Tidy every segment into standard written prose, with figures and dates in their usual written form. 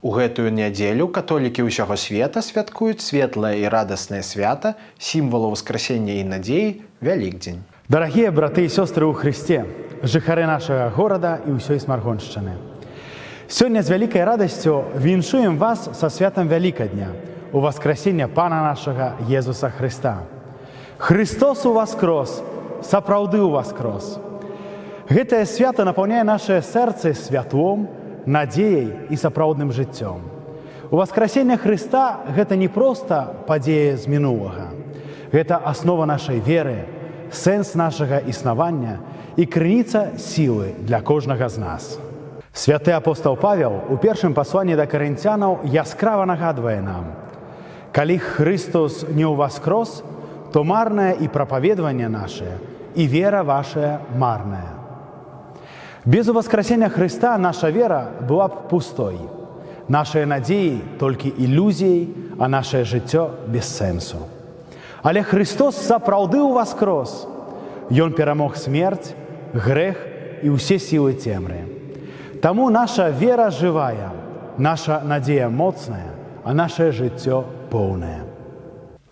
У гэтую нядзелю католікі ўсяго света святкуюць светлае і радаснае свята, сімвалу воскресення і надзеі Вялікдзень. Дарагія браты і сёстры ў Хрысце, жыхары нашага горада і ўсёй Смаргоншчыны. Сёння з вялікай радасцю віншуем вас са святам Вялікадня, у воскресення Пана нашага Езуса Хрыста. Христос уваскрос, сапраўды уваскрос. Гэтае свята напаўняе нашае сэрцы святлом, надзеяй і сапраўдным жыццём. Уваскрасенне Хрыста – гэта не проста падзея з мінулага. Гэта аснова нашай веры, сэнс нашага існавання і крыніца сілы для кожнага з нас. Святы апостол Павел у першым пасланні да карынцянаў яскрава нагадвае нам: калі Христос не ўваскрос, то марнае і прапаведванне нашае, і вера вашая марная. Без уваскрасення Христа наша вера была б пустой. Нашыя надзеі толькі ілюзіяй, а нашае жыццё без сэнсу. Але Христос сапраўды ўваскрос. Ён перамог смерць, грэх і ўсе сілы цемры. Таму наша вера жывая, наша надзея моцная, а нашае жыццё поўнае.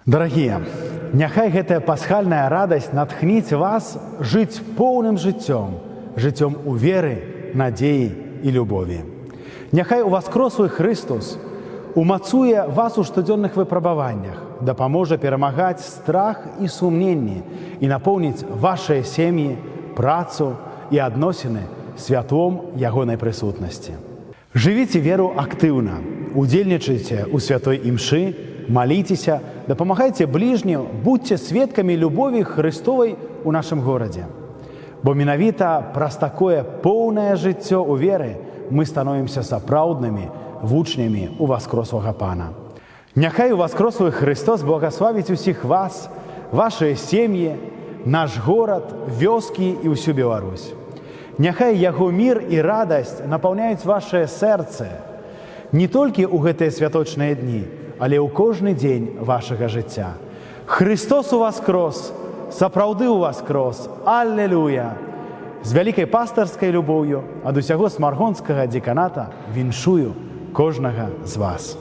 Дарагія, няхай гэтая пасхальная радасць натхніць вас жыць поўным жыццём, жыццём у веры, надзеі і любові. Няхай уваскрослы Христос умацуе вас у штодзённых выпрабаваннях, дапаможа перамагаць страх і сумненні і напоўніць вашыя сем'і, працу і адносіны святлом ягонай прысутнасці. Жывіце веру актыўна, удзельнічайце ў святой імшы, маліцеся, дапамагайце бліжнім, будзьце сведкамі любові Христовай у нашым горадзе. Бо менавіта праз такое поўнае жыццё ў веры мы становімся сапраўднымі вучнямі уваскрослага Пана. Няхай уваскрослы Христос благаславіць усіх вас, вашыя сем'і, наш горад, вёскі і ўсю Беларусь. Няхай яго мір і радасць напаўняюць вашае сэрцы не толькі ў гэтыя святочныя дні, але ў кожны дзень вашага жыцця. Христос уваскрос! Сапраўды ўваскрос! Аллелуя! З вялікай пастарскай любоўю ад усяго смаргонскага дзеканата віншую кожнага з вас.